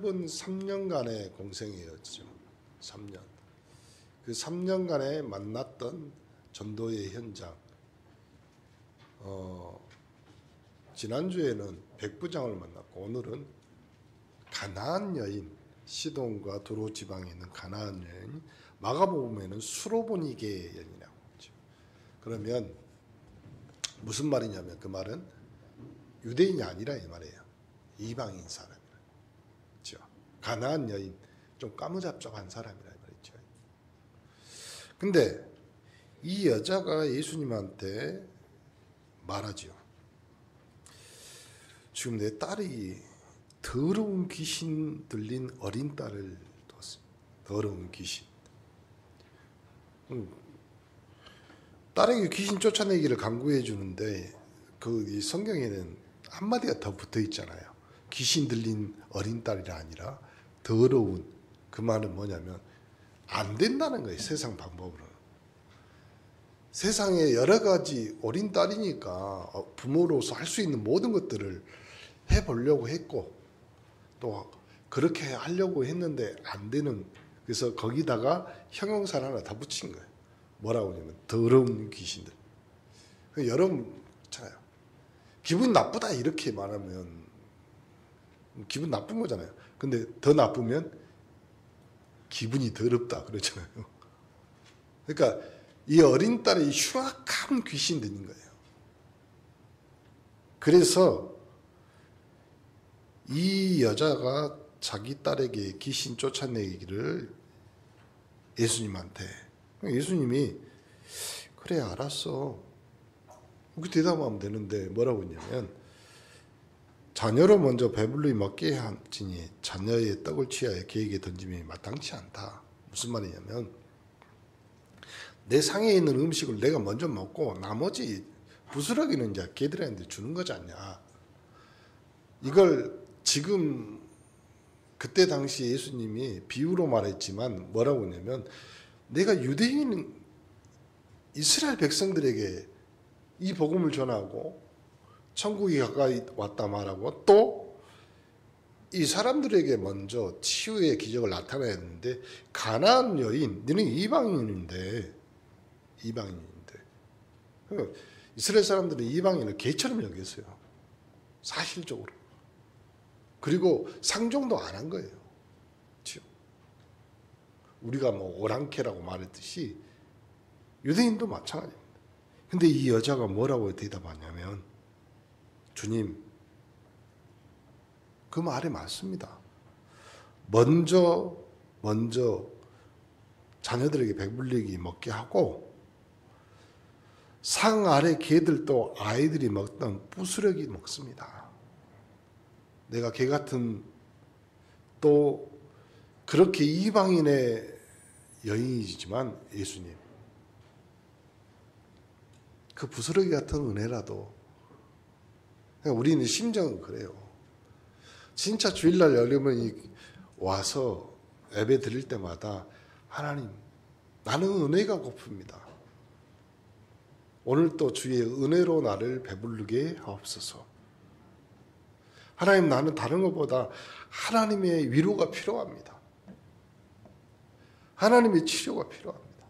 짧은 3년간의 공생이었죠. 3년. 그 3년간에 만났던 전도의 현장. 지난주에는 백부장을 만났고 오늘은 가나안 여인, 시돈과 두로 지방에 있는 가나안 여인, 마가복음에는 수로보니게 여인이라고 하죠. 그러면 무슨 말이냐면 그 말은 유대인이 아니라 이 말이에요. 이방인 사람이라. 그렇죠. 가나안 여인, 좀 까무잡잡한 사람이라 이 말이죠. 근데 이 여자가 예수님한테 말하죠. 지금 내 딸이 더러운 귀신 들린 어린 딸을 뒀습니다. 더러운 귀신. 딸에게 귀신 쫓아내기를 강구해 주는데 그 성경에는 한마디가 더 붙어 있잖아요. 귀신 들린 어린 딸이라 아니라 더러운. 그 말은 뭐냐면 안 된다는 거예요. 세상 방법으로. 세상에 여러 가지 어린 딸이니까 부모로서 할 수 있는 모든 것들을 해보려고 했고 또 그렇게 하려고 했는데 안 되는, 그래서 거기다가 형용사를 하나 다 붙인 거예요. 뭐라고 하냐면 더러운 귀신들. 여러분 있잖아요. 기분 나쁘다 이렇게 말하면 기분 나쁜 거잖아요. 근데 더 나쁘면 기분이 더럽다 그러잖아요. 그러니까 이 어린 딸이 흉악한 귀신 들린 거예요. 그래서 이 여자가 자기 딸에게 귀신 쫓아내기를 예수님한테, 예수님이 그래 알았어 그렇게 대답하면 되는데 뭐라고 했냐면 자녀로 먼저 배불리 먹게 하지니 자녀의 떡을 취하여 개에게 던짐이 마땅치 않다. 무슨 말이냐면 내 상에 있는 음식을 내가 먼저 먹고 나머지 부스러기는 이제 개들한테 주는 거지 않냐. 이걸 지금 그때 당시 예수님이 비유로 말했지만 뭐라고 했냐면 내가 유대인 이스라엘 백성들에게 이 복음을 전하고 천국이 가까이 왔다 말하고 또 이 사람들에게 먼저 치유의 기적을 나타내는데 가나안 여인, 너는 이방인인데 그러니까 이스라엘 사람들은 이방인을 개처럼 여겼어요. 사실적으로. 그리고 상종도 안 한 거예요. 그렇죠? 우리가 뭐 오랑캐라고 말했듯이 유대인도 마찬가지입니다. 근데 이 여자가 뭐라고 대답하냐면 주님 그 말이 맞습니다. 먼저 자녀들에게 배불리기 먹게 하고 상 아래 개들도 아이들이 먹던 부스러기 먹습니다. 내가 개 같은 또 그렇게 이방인의 여인이지만 예수님 그 부스러기 같은 은혜라도 우리는 심정은 그래요. 진짜 주일날 여러분이 와서 예배 드릴 때마다 하나님 나는 은혜가 고픕니다. 오늘 또 주의 은혜로 나를 배부르게 하옵소서. 하나님 나는 다른 것보다 하나님의 위로가 필요합니다. 하나님의 치료가 필요합니다.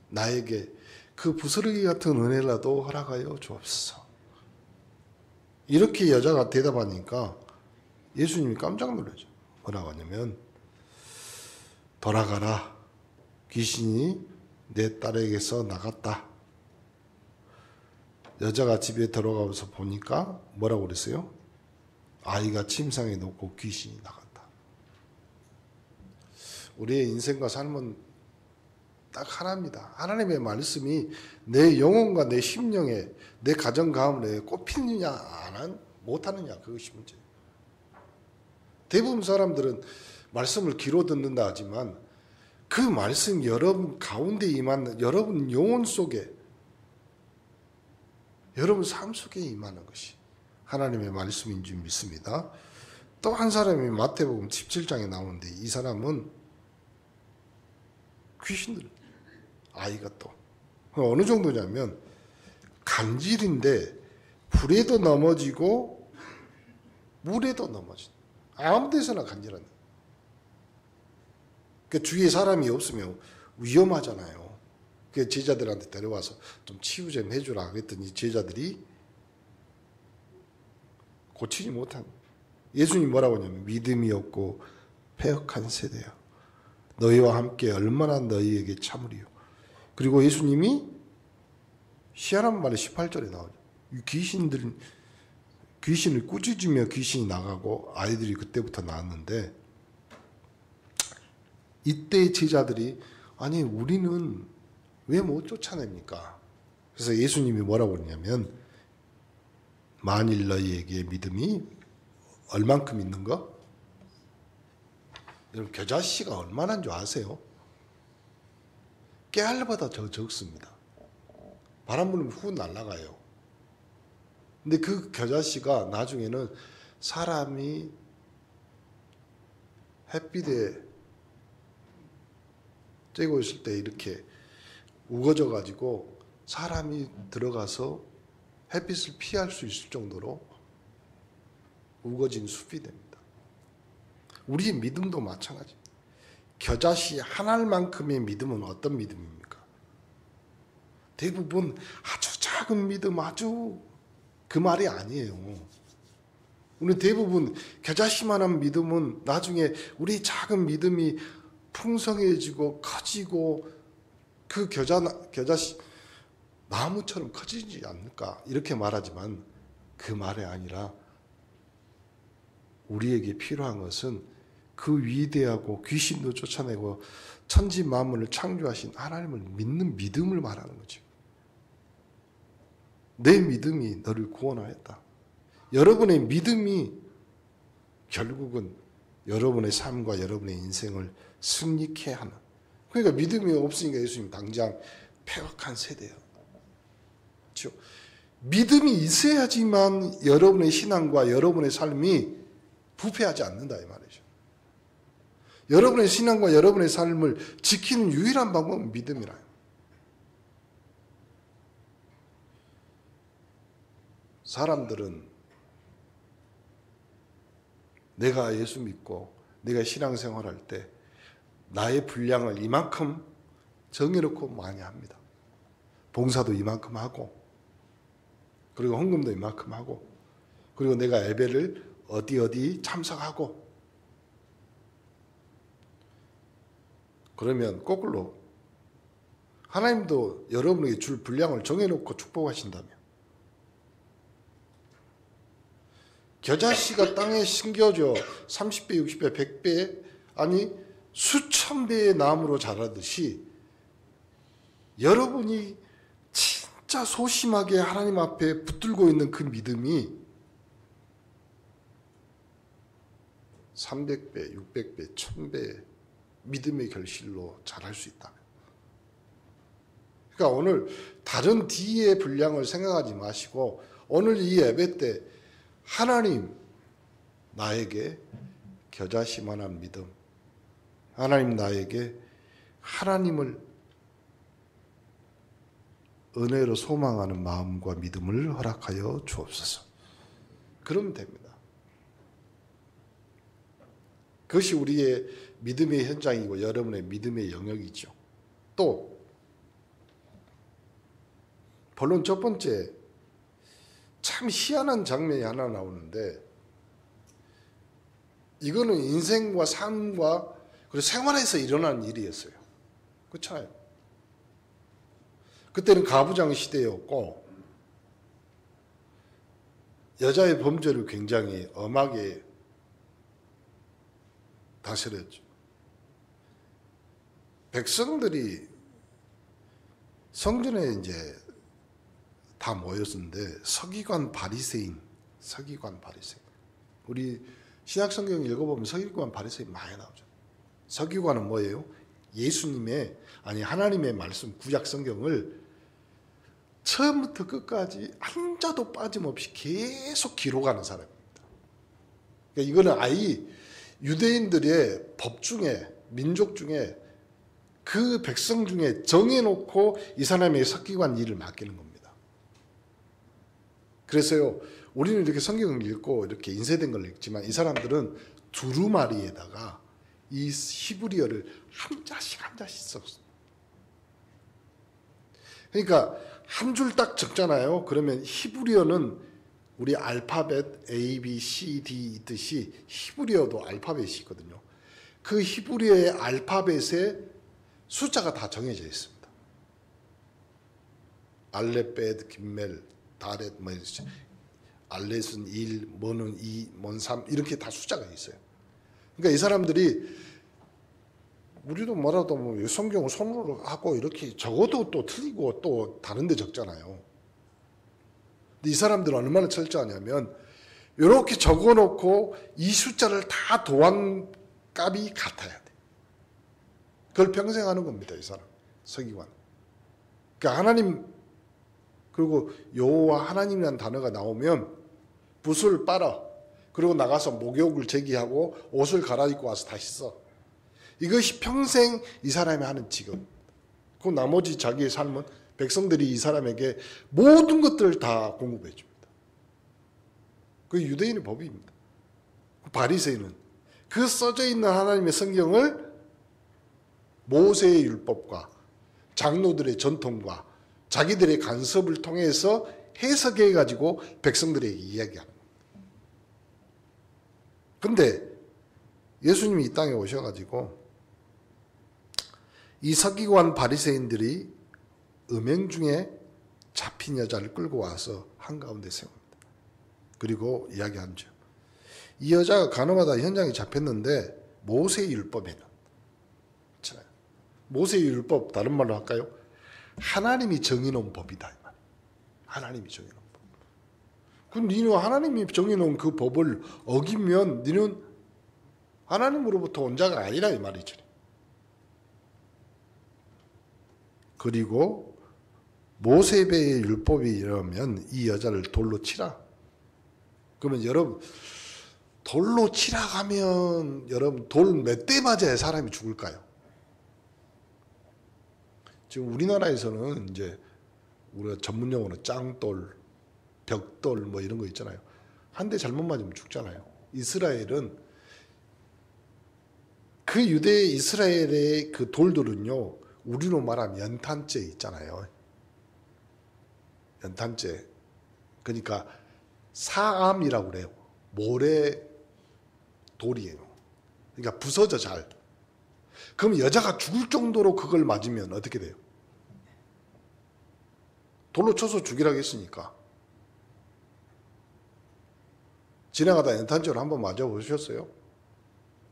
나에게 그 부스러기 같은 은혜라도 허락하여 주옵소서. 이렇게 여자가 대답하니까 예수님이 깜짝 놀라죠. 뭐라고 하냐면 돌아가라. 귀신이 내 딸에게서 나갔다. 여자가 집에 들어가서 보니까 뭐라고 그랬어요? 아이가 침상에 놓고 귀신이 나갔다. 우리의 인생과 삶은 딱 하나입니다. 하나님의 말씀이 내 영혼과 내 심령에 내 가정 가문에 꼽히느냐 못하느냐 그것이 문제예요. 대부분 사람들은 말씀을 귀로 듣는다 하지만 그 말씀 여러분 가운데 임하는 여러분 영혼 속에 여러분 삶 속에 임하는 것이 하나님의 말씀인 줄 믿습니다. 또 한 사람이 마태복음 17장에 나오는데 이 사람은 귀신들 아이가 또 어느 정도냐면 간질인데 불에도 넘어지고 물에도 넘어진 아무 데서나 간질한다. 그 주위에 사람이 없으면 위험하잖아요. 그 제자들한테 데려와서 좀 치유 좀 해주라 그랬더니 제자들이 고치지 못한. 예수님 뭐라고 하냐면 믿음이 없고 패역한 세대야. 너희와 함께 얼마나 너희에게 참으리요. 그리고 예수님이 희한한 말이 18절에 나오죠. 귀신을 꾸짖으며 귀신이 나가고 아이들이 그때부터 나왔는데, 이때 제자들이 아니 우리는 왜 못 쫓아냅니까? 그래서 예수님이 뭐라고 그러냐면, 만일 너희에게 믿음이 얼만큼 있는 거? 여러분 겨자씨가 얼마나인 줄 아세요? 깨알보다 더 적습니다. 바람 불면 후 날아가요. 근데 그 겨자씨가 나중에는 사람이 햇빛에 쬐고 있을 때 이렇게 우거져 가지고 사람이 들어가서 햇빛을 피할 수 있을 정도로 우거진 숲이 됩니다. 우리의 믿음도 마찬가지입니다. 겨자씨 한 알만큼의 믿음은 어떤 믿음입니까? 대부분 아주 작은 믿음, 아주 그 말이 아니에요. 우리 대부분 겨자씨만한 믿음은 나중에 우리 작은 믿음이 풍성해지고 커지고 그 겨자씨 나무처럼 커지지 않을까 이렇게 말하지만 그 말이 아니라 우리에게 필요한 것은 그 위대하고 귀신도 쫓아내고 천지 만물을 창조하신 하나님을 믿는 믿음을 말하는 거죠. 내 믿음이 너를 구원하였다. 여러분의 믿음이 결국은 여러분의 삶과 여러분의 인생을 승리케 하는. 그러니까 믿음이 없으니까 예수님 당장 패역한 세대예요. 그렇죠? 믿음이 있어야지만 여러분의 신앙과 여러분의 삶이 부패하지 않는다 이 말이죠. 여러분의 신앙과 여러분의 삶을 지키는 유일한 방법은 믿음이라요. 사람들은 내가 예수 믿고 내가 신앙생활할 때 나의 분량을 이만큼 정해놓고 많이 합니다. 봉사도 이만큼 하고 그리고 헌금도 이만큼 하고 그리고 내가 예배를 어디 참석하고 그러면 거꾸로 하나님도 여러분에게 줄 분량을 정해놓고 축복하신다면 겨자씨가 땅에 심겨져 30배, 60배, 100배 아니 수천 배의 나무로 자라듯이 여러분이 진짜 소심하게 하나님 앞에 붙들고 있는 그 믿음이 300배, 600배, 1000배의 믿음의 결실로 자랄 수 있다. 그러니까 오늘 다른 D의 분량을 생각하지 마시고 오늘 이 예배 때 하나님 나에게 겨자씨만한 믿음, 하나님 나에게 하나님을 은혜로 소망하는 마음과 믿음을 허락하여 주옵소서. 그러면 됩니다. 그것이 우리의 믿음의 현장이고 여러분의 믿음의 영역이죠. 또 본론 첫 번째 참 희한한 장면이 하나 나오는데 이거는 인생과 삶과 그리고 생활에서 일어나는 일이었어요. 그렇잖아요. 그때는 가부장 시대였고 여자의 범죄를 굉장히 엄하게 다스렸죠. 백성들이 성전에 이제 다 모였었는데 서기관 바리새인 우리 신약 성경 읽어보면 서기관 바리새인 많이 나오죠. 서기관은 뭐예요? 예수님의 아니 하나님의 말씀 구약 성경을 처음부터 끝까지 한 자도 빠짐없이 계속 기록하는 사람입니다. 그러니까 이거는 아예 유대인들의 법 중에 민족 중에 그 백성 중에 정해놓고 이 사람의 서기관 일을 맡기는 겁니다. 그래서요 우리는 이렇게 성경을 읽고 이렇게 인쇄된 걸 읽지만 이 사람들은 두루마리에다가 이 히브리어를 한 자씩 한 자씩 썼어요. 그러니까 한 줄 딱 적잖아요. 그러면 히브리어는 우리 알파벳 A, B, C, D 있듯이 히브리어도 알파벳이 있거든요. 그 히브리어의 알파벳에 숫자가 다 정해져 있습니다. 알렙, 베드, 김멜, 다렛, 뭐 알렛은 1, 뭐는 2, 뭔 3 이렇게 다 숫자가 있어요. 그러니까 이 사람들이 우리도 뭐라도 뭐 성경을 손으로 하고 이렇게 적어도 또 틀리고 또 다른 데 적잖아요. 근데 이 사람들은 얼마나 철저하냐면 이렇게 적어놓고 이 숫자를 다 더한 값이 같아야 돼. 그걸 평생 하는 겁니다. 이 사람 서기관. 그러니까 하나님 그리고 여호와 하나님이라는 단어가 나오면 붓을 빨아 그리고 나가서 목욕을 제기하고 옷을 갈아입고 와서 다시 써. 이것이 평생 이 사람이 하는 직업. 그 나머지 자기의 삶은 백성들이 이 사람에게 모든 것들을 다 공급해 줍니다. 그 유대인의 법입니다. 바리새인은 그 써져 있는 하나님의 성경을 모세의 율법과 장로들의 전통과 자기들의 간섭을 통해서 해석해 가지고 백성들에게 이야기합니다. 근데 예수님이 이 땅에 오셔가지고 이 서기관 바리새인들이 음행 중에 잡힌 여자를 끌고 와서 한가운데 세웁니다. 그리고 이야기하죠. 이 여자가 간호마다 현장에 잡혔는데 모세의 율법에는 모세의 율법 다른 말로 할까요? 하나님이 정해놓은 법이다. 하나님이 정해놓은 법. 그럼 니는 하나님이 정해놓은 그 법을 어기면 니는 하나님으로부터 온 자가 아니라 이 말이죠. 그리고 모세의 율법이 이러면 이 여자를 돌로 치라. 그러면 여러분 돌로 치라 가면 여러분 돌 몇 대 맞아야 사람이 죽을까요? 지금 우리나라에서는 이제 우리가 전문용어로 짱돌, 벽돌 뭐 이런 거 있잖아요. 한 대 잘못 맞으면 죽잖아요. 이스라엘은 그 유대 이스라엘의 그 돌들은요, 우리로 말하면 연탄재 있잖아요. 연탄재. 그러니까 사암이라고 그래요. 모래 돌이에요. 그러니까 부서져 잘. 그럼 여자가 죽을 정도로 그걸 맞으면 어떻게 돼요? 돌로 쳐서 죽이라고 했으니까. 지나가다 연탄재로 한번 맞아보셨어요?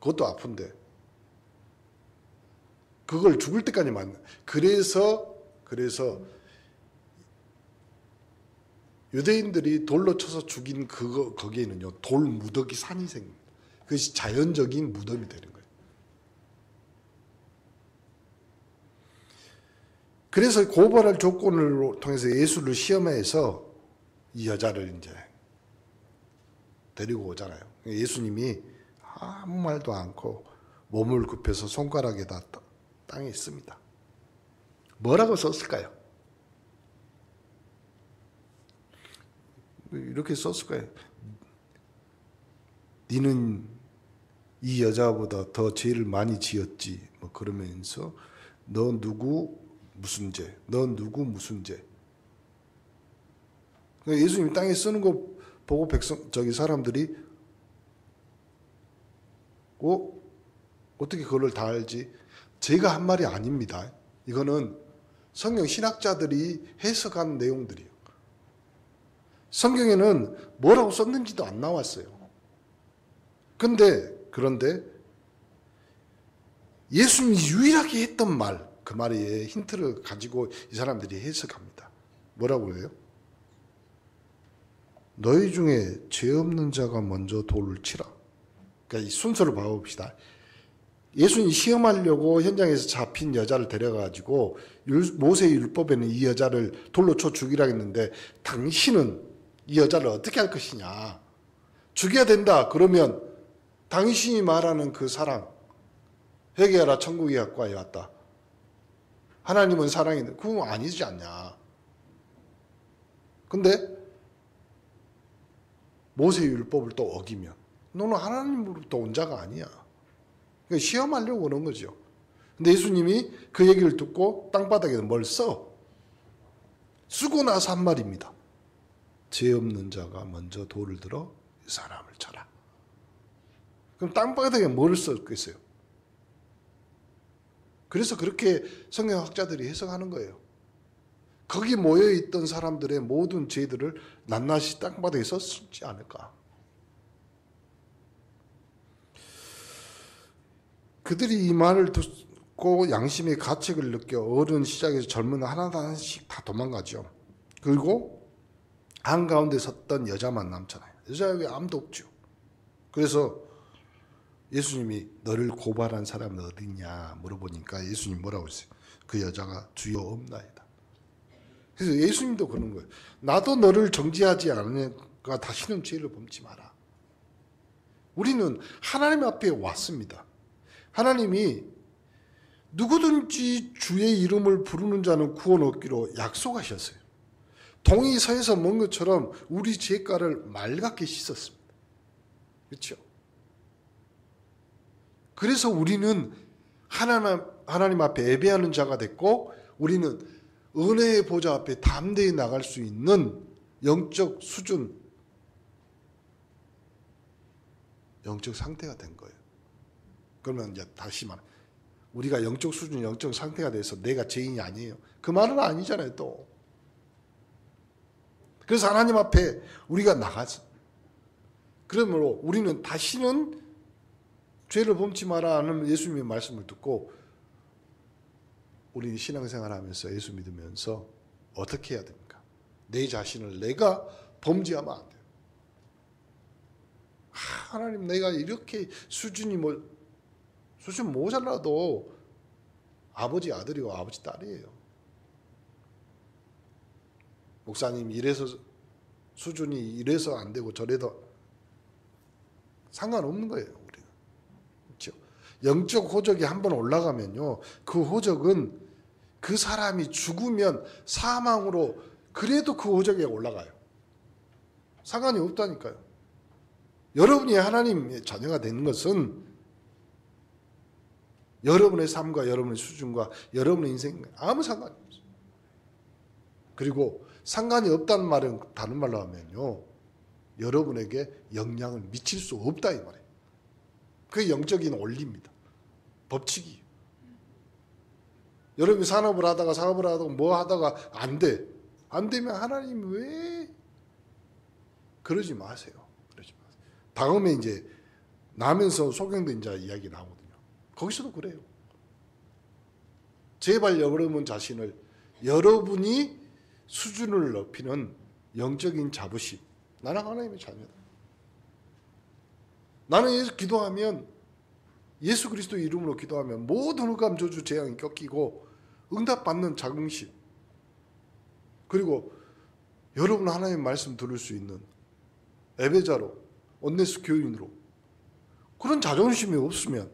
그것도 아픈데. 그걸 죽을 때까지 맞는. 그래서 유대인들이 돌로 쳐서 죽인 거기에는요, 돌 무더기 산이 생깁니다. 그것이 자연적인 무덤이 되는 거예요. 그래서 고발할 조건을 통해서 예수를 시험해서 이 여자를 이제 데리고 오잖아요. 예수님이 아무 말도 않고 몸을 굽혀서 손가락에다 땅에 있습니다. 뭐라고 썼을까요? 이렇게 썼을 거예요. 니는 이 여자보다 더 죄를 많이 지었지. 뭐 그러면서 너 누구 무슨 죄? 너 누구 무슨 죄? 예수님 땅에 쓰는 거 보고 사람들이 어떻게 그걸 다 알지? 제가 한 말이 아닙니다. 이거는 성경 신학자들이 해석한 내용들이에요. 성경에는 뭐라고 썼는지도 안 나왔어요. 그런데 예수님이 유일하게 했던 말, 그 말의 힌트를 가지고 이 사람들이 해석합니다. 뭐라고 해요? 너희 중에 죄 없는 자가 먼저 돌을 치라. 그러니까 이 순서를 봐봅시다. 예수님이 시험하려고 현장에서 잡힌 여자를 데려가지고 모세의 율법에는 이 여자를 돌로 쳐 죽이라 했는데 당신은 이 여자를 어떻게 할 것이냐. 죽여야 된다. 그러면 당신이 말하는 그 사랑, 회개하라 천국이 가까이 왔다. 하나님은 사랑인데 그건 아니지 않냐. 근데 모세의 율법을 또 어기면 너는 하나님으로부터 온 자가 아니야. 그러니까 시험하려고 그런 거죠. 근데 예수님이 그 얘기를 듣고 땅바닥에 뭘 써? 쓰고 나서 한 말입니다. 죄 없는 자가 먼저 돌을 들어 이 사람을 쳐라. 그럼 땅바닥에 뭘 썼겠어요? 그래서 그렇게 성경학자들이 해석하는 거예요. 거기 모여있던 사람들의 모든 죄들을 낱낱이 땅바닥에 썼지 않을까. 그들이 이 말을 듣고 양심의 가책을 느껴 어른 시작해서 젊은 하나씩 다 도망가죠. 그리고 한가운데 섰던 여자만 남잖아요. 여자 외에 아무도 없죠. 그래서 예수님이 너를 고발한 사람은 어디냐 물어보니까 예수님 뭐라고 했어요? 그 여자가 주여 없나이다. 그래서 예수님도 그런 거예요. 나도 너를 정죄하지 않으니까 다시는 죄를 범치 마라. 우리는 하나님 앞에 왔습니다. 하나님이 누구든지 주의 이름을 부르는 자는 구원 얻기로 약속하셨어요. 동이 서에서 먹은 것처럼 우리 죄가를 맑게 씻었습니다. 그렇죠? 그래서 우리는 하나님 앞에 예배하는 자가 됐고 우리는 은혜의 보좌 앞에 담대히 나갈 수 있는 영적 수준, 영적 상태가 된 거예요. 그러면 이제 다시 말해 우리가 영적 수준, 영적 상태가 돼서 내가 죄인이 아니에요. 그 말은 아니잖아요, 또. 그래서 하나님 앞에 우리가 나가서 그러므로 우리는 다시는 죄를 범치 마라 하는 예수님의 말씀을 듣고 우리는 신앙생활하면서 예수 믿으면서 어떻게 해야 됩니까? 내 자신을 내가 범죄하면 안 돼요. 하나님 내가 이렇게 수준 모자라도 아버지 아들이고 아버지 딸이에요. 목사님 이래서 수준이 이래서 안 되고 저래도 상관없는 거예요. 우리는. 그렇죠? 영적 호적이 한번 올라가면요. 그 호적은 그 사람이 죽으면 사망으로 그래도 그 호적에 올라가요. 상관이 없다니까요. 여러분이 하나님의 자녀가 되는 것은 여러분의 삶과 여러분의 수준과 여러분의 인생 아무 상관이 없어요. 그리고 상관이 없다는 말은 다른 말로 하면요. 여러분에게 영향을 미칠 수 없다 이 말이에요. 그게 영적인 원리입니다. 법칙이에요. 여러분이 산업을 하다가 사업을 하다가 뭐 하다가 안 돼. 안 되면 하나님 왜 그러지 마세요. 그러지 마세요. 다음에 이제 나면서 소경된 자 이야기 나오거든요. 거기서도 그래요. 제발 여러분 자신을 여러분이 수준을 높이는 영적인 자부심. 나는 하나님의 자녀다. 나는 기도하면 예수 그리스도 이름으로 기도하면 모든 흑암 저주 재앙이 꺾이고 응답받는 자긍심. 그리고 여러분 하나님의 말씀 들을 수 있는 예배자로 온네스 교인으로 그런 자존심이 없으면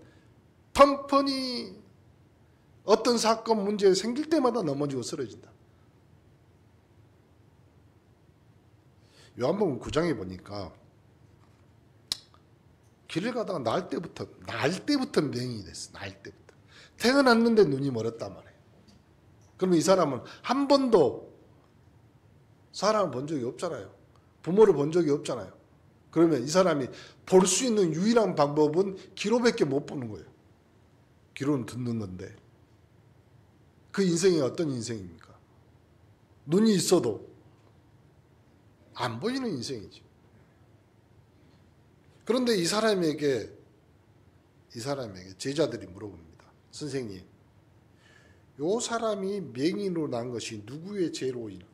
뻔뻔히 어떤 사건 문제 생길 때마다 넘어지고 쓰러진다. 요한복음 9장에 보니까 길을 가다가 날 때부터 맹인이 됐어. 날 때부터. 태어났는데 눈이 멀었단 말이에요. 그러면 이 사람은 한 번도 사람을 본 적이 없잖아요. 부모를 본 적이 없잖아요. 그러면 이 사람이 볼 수 있는 유일한 방법은 귀로밖에 못 보는 거예요. 귀로는 듣는 건데 그 인생이 어떤 인생입니까? 눈이 있어도 안 보이는 인생이죠. 그런데 이 사람에게 제자들이 물어봅니다. 선생님, 요 사람이 맹인으로 난 것이 누구의 죄로 인하?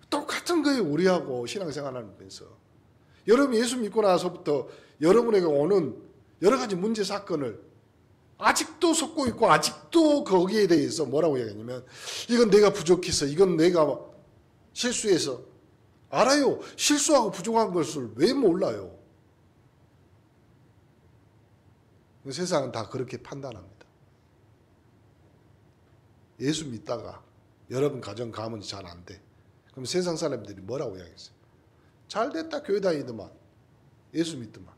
똑같은 거예요. 우리하고 신앙생활하면서. 여러분 예수 믿고 나서부터 여러분에게 오는 여러 가지 문제 사건을 아직도 속고 있고 아직도 거기에 대해서 뭐라고 얘기하냐면 이건 내가 부족해서 이건 내가 실수해서 알아요. 실수하고 부족한 것을 왜 몰라요? 세상은 다 그렇게 판단합니다. 예수 믿다가 여러분 가정 가문이 잘 안 돼. 그럼 세상 사람들이 뭐라고 이야기했어요? 잘 됐다 교회 다니더만 예수 믿더만.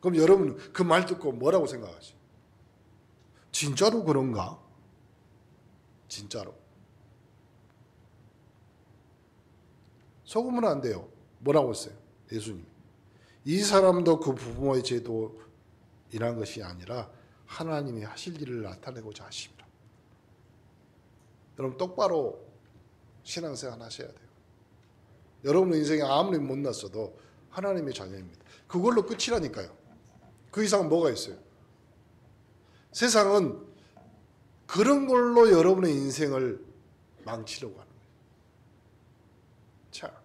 그럼 여러분은 그 말 듣고 뭐라고 생각하세요? 진짜로 그런가? 진짜로. 속으면 안 돼요. 뭐라고 했어요? 예수님. 이 사람도 그 부모의 제도 일한 것이 아니라 하나님이 하실 일을 나타내고자 하십니다. 여러분 똑바로 신앙생활 하셔야 돼요. 여러분의 인생에 아무리 못났어도 하나님의 자녀입니다. 그걸로 끝이라니까요. 그 이상은 뭐가 있어요? 세상은 그런 걸로 여러분의 인생을 망치려고 하는 거예요. 자,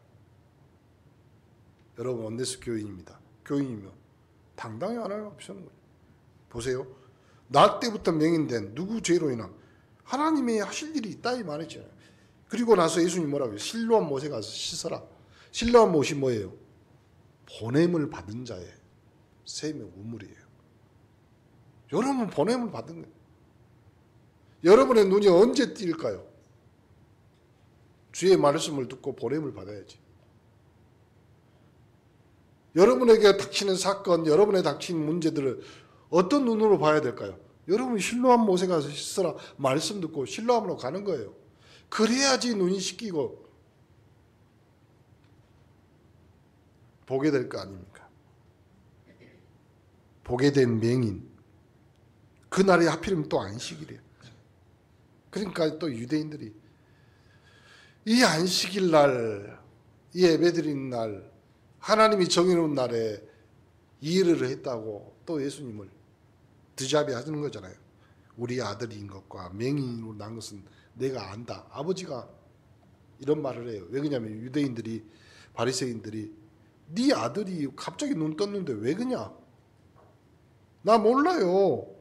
여러분 원네스 교인입니다. 교인이면 당당히 하나님 앞에 서는 거예요. 보세요. 나 때부터 맹인된 누구 죄로 인한 하나님이 하실 일이 있다 이 말이잖아요. 그리고 나서 예수님 뭐라고 해요? 실로암 못에 가서 씻어라. 실로암 못이 뭐예요? 보냄을 받은 자의 셈의 우물이에요. 여러분 보냄을 받은 거예요. 여러분의 눈이 언제 뜰까요? 주의 말씀을 듣고 보냄을 받아야지. 여러분에게 닥치는 사건, 여러분에 닥치는 문제들을 어떤 눈으로 봐야 될까요? 여러분이 실로암 못에 가서 씻어라 말씀 듣고 실로암으로 가는 거예요. 그래야지 눈이 씻기고 보게 될 거 아닙니까? 보게 된 맹인. 그날이 하필이면 또 안식일이에요. 그러니까 또 유대인들이 이 안식일 날, 이 예배드리는 날, 하나님이 정해놓은 날에 이해를 했다고 또 예수님을 드자비 하는 거잖아요. 우리 아들인 것과 맹인으로 난 것은 내가 안다. 아버지가 이런 말을 해요. 왜 그러냐면 유대인들이, 바리새인들이 네 아들이 갑자기 눈 떴는데 왜 그냐? 나 몰라요.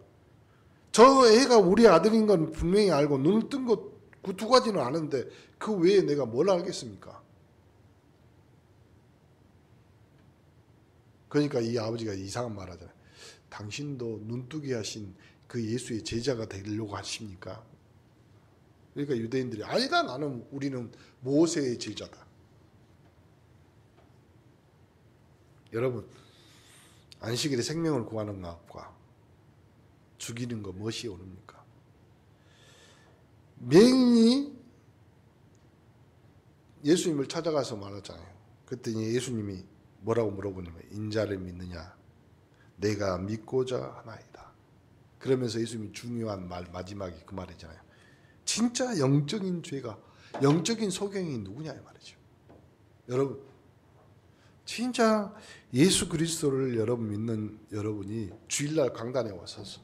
저 애가 우리 아들인 건 분명히 알고 눈을 뜬 것 그 두 가지는 아는데 그 외에 내가 뭘 알겠습니까? 그러니까 이 아버지가 이상한 말 하잖아요. 당신도 눈뜨게 하신 그 예수의 제자가 되려고 하십니까? 그러니까 유대인들이 아니다, 우리는 모세의 제자다. 여러분, 안식일에 생명을 구하는 것과 죽이는 거 무엇이 옳습니까? 맹인이 예수님을 찾아가서 말하잖아요. 그랬더니 예수님이 뭐라고 물어보냐면 인자를 믿느냐? 내가 믿고자 하나이다. 그러면서 예수님이 중요한 말 마지막이 그 말이잖아요. 진짜 영적인 죄가, 영적인 소경이 누구냐 이 말이죠. 여러분, 진짜 예수 그리스도를 여러분 믿는 여러분이 주일날 강단에 와서서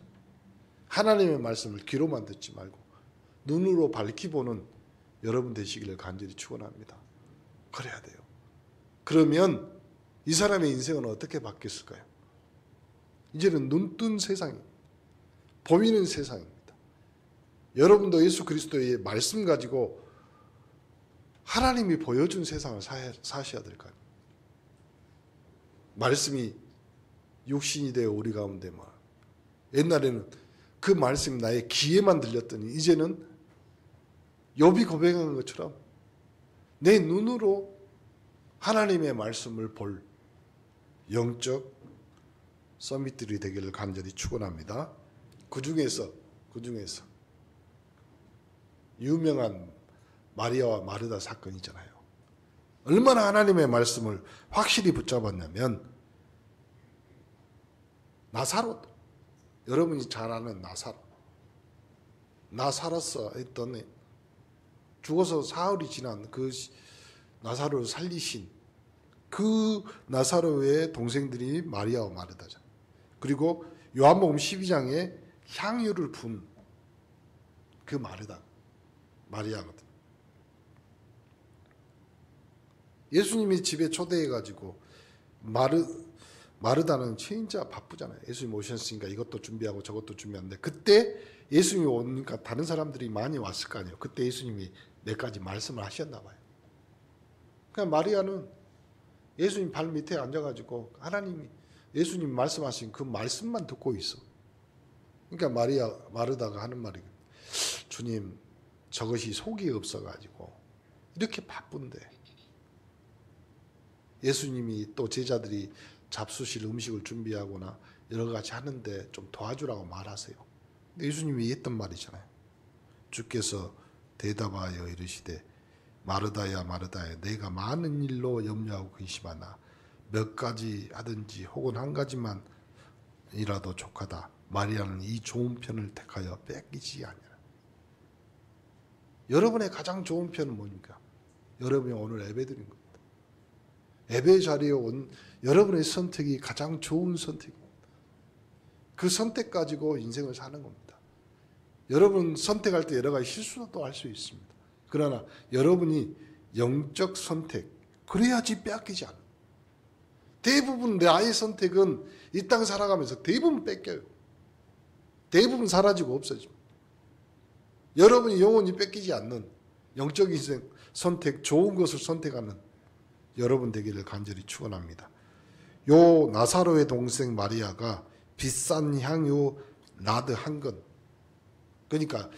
하나님의 말씀을 귀로만 듣지 말고 눈으로 밝히 보는 여러분 되시기를 간절히 축원합니다. 그래야 돼요. 그러면 이 사람의 인생은 어떻게 바뀌었을까요? 이제는 눈뜬 세상이 보이는 세상입니다. 여러분도 예수 그리스도의 말씀 가지고 하나님이 보여준 세상을 사셔야 될 거예요. 말씀이 육신이 되어 우리 가운데 옛날에는 그 말씀이 나의 귀에만 들렸더니 이제는 욥이 고백한 것처럼 내 눈으로 하나님의 말씀을 볼 영적 서밋들이 되기를 간절히 축원합니다. 그 중에서 유명한 마리아와 마르다 사건이잖아요. 얼마나 하나님의 말씀을 확실히 붙잡았냐면 나사로, 여러분이 잘 아는 나사로스 했더니 죽어서 사흘이 지난 그 나사로를 살리신 그 나사로의 동생들이 마리아와 마르다잖아요. 그리고 요한복음 12장에 향유를 분 그 마리아거든. 예수님이 집에 초대해가지고 마르다는 진짜 바쁘잖아요. 예수님 오셨으니까 이것도 준비하고 저것도 준비하는데 그때 예수님이 오니까 다른 사람들이 많이 왔을 거 아니에요. 그때 예수님이 몇 가지 말씀을 하셨나 봐요. 그냥 마리아는 예수님 발 밑에 앉아가지고 하나님이 예수님 말씀하신 그 말씀만 듣고 있어. 그러니까 마르다가 하는 말이 주님 저것이 속이 없어가지고 이렇게 바쁜데 예수님이 또 제자들이 잡수실 음식을 준비하거나 여러 가지 하는데 좀 도와주라고 말하세요. 근데 예수님이 했던 말이잖아요. 주께서 대답하여 이르시되 마르다야 마르다야 내가 많은 일로 염려하고 근심하나 몇 가지 하든지 혹은 한 가지만이라도 족하다. 마리아는 이 좋은 편을 택하여 뺏기지 아니하라. 여러분의 가장 좋은 편은 뭡니까? 여러분이 오늘 예배드린 겁니다. 예배 자리에 온 여러분의 선택이 가장 좋은 선택입니다. 그 선택 가지고 인생을 사는 겁니다. 여러분 선택할 때 여러 가지 실수도 할 수 있습니다. 그러나 여러분이 영적 선택, 그래야지 빼앗기지 않아요. 대부분 나의 선택은 이 땅 살아가면서 대부분 뺏겨요. 대부분 사라지고 없어집니다. 여러분이 영원히 뺏기지 않는 영적 인생 선택, 좋은 것을 선택하는 여러분 되기를 간절히 축원합니다. 요 나사로의 동생 마리아가 비싼 향유 나드 한 건, 그러니까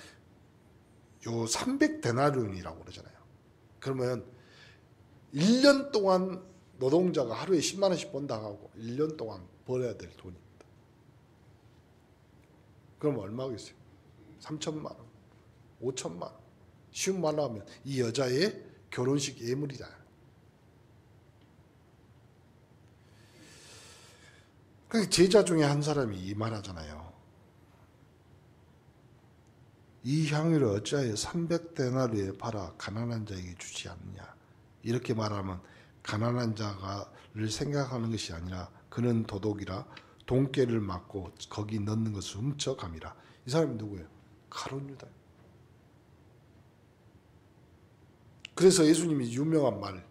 요 300데나리온이라고 그러잖아요. 그러면 1년 동안 노동자가 하루에 10만 원씩 번다고 하고 1년 동안 벌어야 될 돈입니다. 그럼 얼마겠어요? 3천만 원, 5천만 원, 10만 원 하면 이 여자의 결혼식 예물이다. 그 제자 중에 한 사람이 이 말하잖아요. 이 향유를 어찌하여 300데나리온에 팔아 가난한 자에게 주지 않느냐. 이렇게 말하면 가난한 자를 생각하는 것이 아니라 그는 도둑이라 돈깨를 맞고 거기 넣는 것을 훔쳐감이라. 이 사람이 누구예요? 가룟 유다. 그래서 예수님이 유명한 말,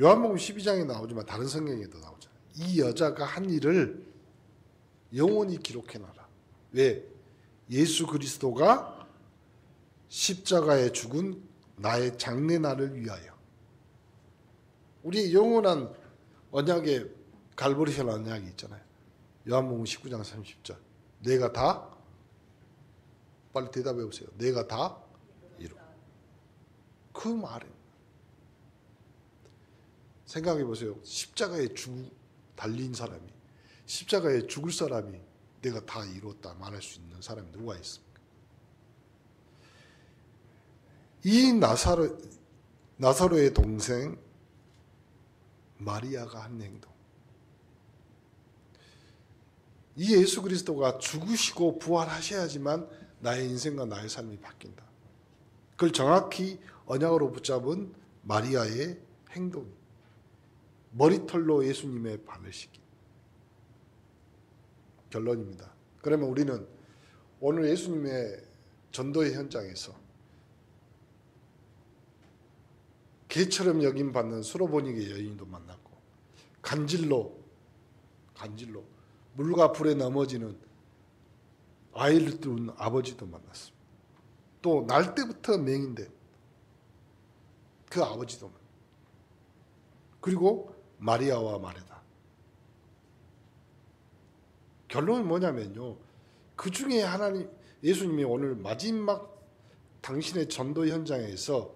요한복음 12장에 나오지만 다른 성경에도 나오잖아요. 이 여자가 한 일을 영원히 기록해놔라. 왜? 예수 그리스도가 십자가에 죽은 나의 장래날을 위하여. 우리 영원한 언약의 갈보리산 언약이 있잖아요. 요한복음 19장 30절. 내가 다, 빨리 대답해 보세요. 내가 다 이루. 그 말은 생각해 보세요. 십자가에 달린 사람이, 십자가에 죽을 사람이 내가 다 이뤘다 말할 수 있는 사람이 누가 있습니까? 이 나사로의 동생 마리아가 한 행동, 이 예수 그리스도가 죽으시고 부활하셔야지만 나의 인생과 나의 삶이 바뀐다. 그걸 정확히 언약으로 붙잡은 마리아의 행동, 머리털로 예수님의 발을 씻긴 결론입니다. 그러면 우리는 오늘 예수님의 전도의 현장에서 개처럼 여김받는 수로보니게 여인도 만났고, 간질로 물과 불에 넘어지는 아이를 둔 아버지도 만났습니다. 또 날 때부터 맹인된 그 아버지도 만났습니다. 그리고 마리아와 마르다. 결론은 뭐냐면요, 그 중에 하나님, 예수님이 오늘 마지막 당신의 전도 현장에서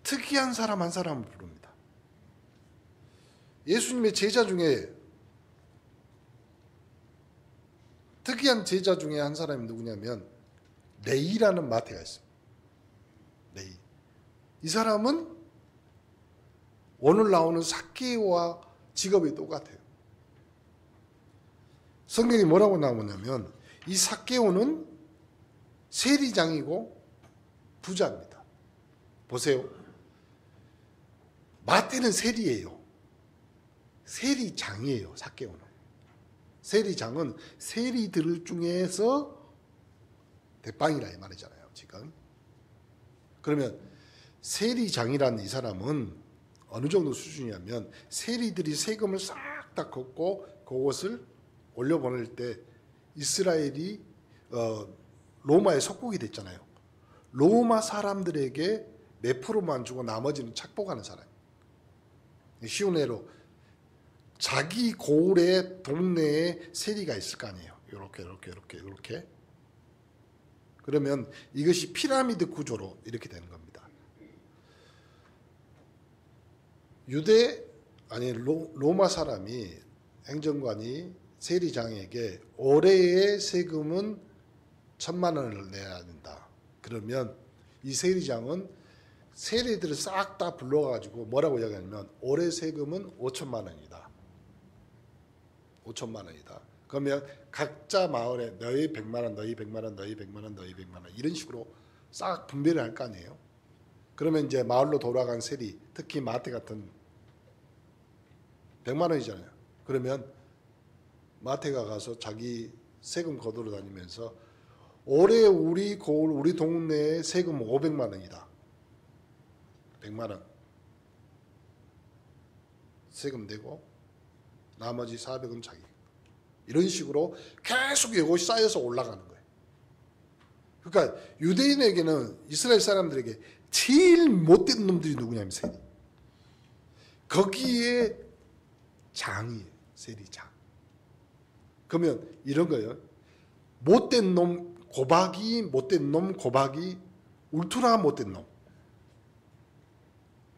특이한 사람 한 사람을 부릅니다. 예수님의 제자 중에 특이한 제자 중에 한 사람이 누구냐면 레이라는 마태가 있습니다. 레이. 이 사람은 오늘 나오는 삭개오와 직업이 똑같아요. 성경이 뭐라고 나오냐면 이 삭개오는 세리장이고 부자입니다. 보세요. 마태는 세리예요. 세리장이에요. 삭개오는. 세리장은 세리들 중에서 대빵이라 이 말이잖아요. 지금. 그러면 세리장이라는 이 사람은 어느 정도 수준이냐면 세리들이 세금을 싹 다 걷고 그것을 올려보낼 때 이스라엘이 로마의 속국이 됐잖아요. 로마 사람들에게 몇 프로만 주고 나머지는 착복하는 사람. 쉬운 예로 자기 고을의 동네에 세리가 있을 거 아니에요. 이렇게. 그러면 이것이 피라미드 구조로 이렇게 되는 겁니다. 로마 사람이 행정관이 세리장에게 올해의 세금은 1,000만 원을 내야 된다. 그러면 이 세리장은 세리들을 싹 다 불러가지고 뭐라고 이야기하냐면 올해 세금은 5천만 원이다. 5천만 원이다. 그러면 각자 마을에 너희 100만 원, 너희 100만 원, 너희 100만 원, 너희 100만 원 이런 식으로 싹 분배를 할 거 아니에요. 그러면 이제 마을로 돌아간 세리, 특히 마태 같은 100만 원이잖아요. 그러면 마태가 가서 자기 세금 거두러 다니면서 올해 우리 동네에 세금 500만 원이다. 100만 원 세금 내고 나머지 400은 자기. 이런 식으로 계속 이것이 쌓여서 올라가는 거예요. 그러니까 유대인에게는 이스라엘 사람들에게 제일 못된 놈들이 누구냐면 세리. 거기에 장이에요. 세리장. 그러면 이런 거예요. 못된 놈 고박이, 못된 놈 고박이, 울트라 못된 놈,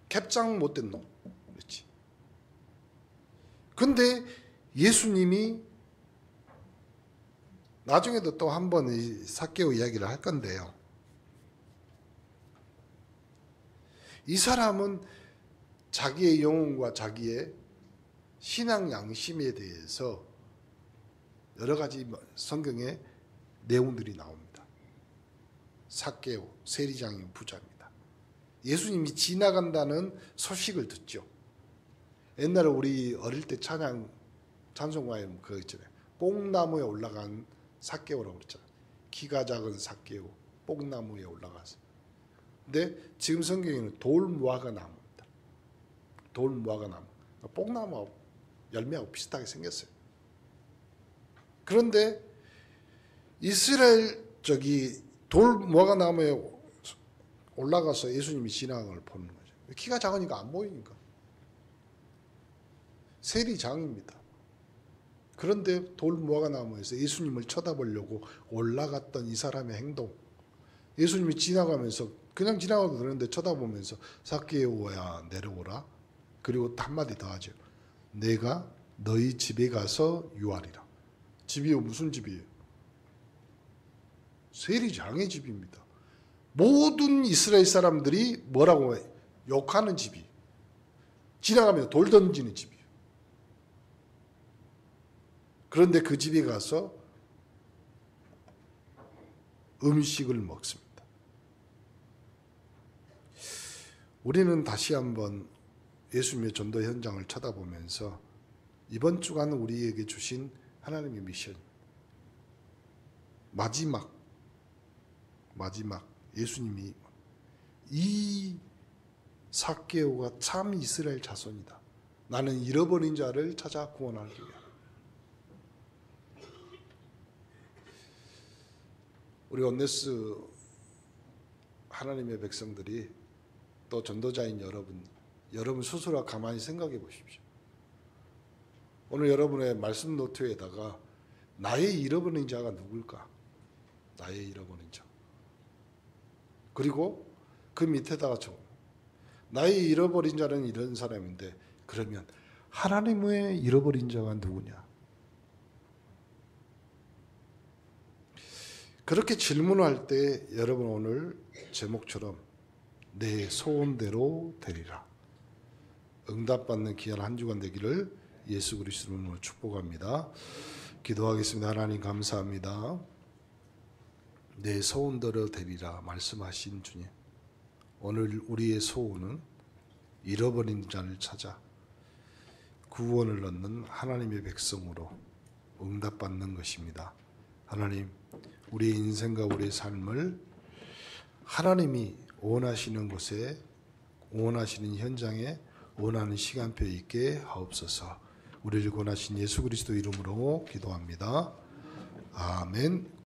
캡장 못된 놈. 그렇지. 근데 예수님이 나중에도 또 한 번 삭개오 이야기를 할 건데요. 이 사람은 자기의 영혼과 자기의 신앙 양심에 대해서 여러 가지 성경에 내용들이 나옵니다. 삭개오, 세리장인 부자입니다. 예수님이 지나간다는 소식을 듣죠. 옛날에 우리 어릴 때 찬송가에 그거 있잖아요. 뽕나무에 올라간 삭개오라고 그랬잖아요. 키가 작은 삭개오, 뽕나무에 올라가서. 근데 지금 성경에는 돌무화과 나무입니다. 돌무화과 나무. 뽕나무하고 열매하고 비슷하게 생겼어요. 그런데 이스라엘 돌무화과 나무에 올라가서 예수님이 지나가는 걸 보는 거죠. 키가 작으니까 안 보이니까. 세리장입니다. 그런데 돌무화과 나무에서 예수님을 쳐다보려고 올라갔던 이 사람의 행동. 예수님이 지나가면서 그냥 지나가도 되는데 쳐다보면서 삭개오야 내려오라. 그리고 한마디 더 하죠. 내가 너희 집에 가서 유하리라. 집이요? 무슨 집이에요? 세리장의 집입니다. 모든 이스라엘 사람들이 뭐라고 해? 욕하는 집이. 지나가면 돌 던지는 집이에요. 그런데 그 집에 가서 음식을 먹습니다. 우리는 다시 한번 예수님의 전도 현장을 쳐다보면서 이번 주간 우리에게 주신 하나님의 미션, 마지막 예수님이 이 삭개오가 참 이스라엘 자손이다. 나는 잃어버린 자를 찾아 구원하기 위하여. 우리 온네스 하나님의 백성들이 또 전도자인 여러분 스스로 가만히 생각해 보십시오. 오늘 여러분의 말씀 노트에다가 나의 잃어버린 자가 누굴까? 나의 잃어버린 자. 그리고 그 밑에다가 적어. 나의 잃어버린 자는 이런 사람인데 그러면 하나님의 잃어버린 자가 누구냐? 그렇게 질문할 때 여러분 오늘 제목처럼 내 소원대로 되리라. 응답받는 귀한 한 주간 되기를 예수 그리스도 이름으로 축복합니다. 기도하겠습니다. 하나님 감사합니다. 내 소원대로 되리라 말씀하신 주님. 오늘 우리의 소원은 잃어버린 자를 찾아 구원을 얻는 하나님의 백성으로 응답받는 것입니다. 하나님, 우리의 인생과 우리의 삶을 하나님이 원하시는 곳에, 원하시는 현장에, 원하는 시간표에 있게 하옵소서. 우리를 권하신 예수 그리스도 이름으로 기도합니다. 아멘.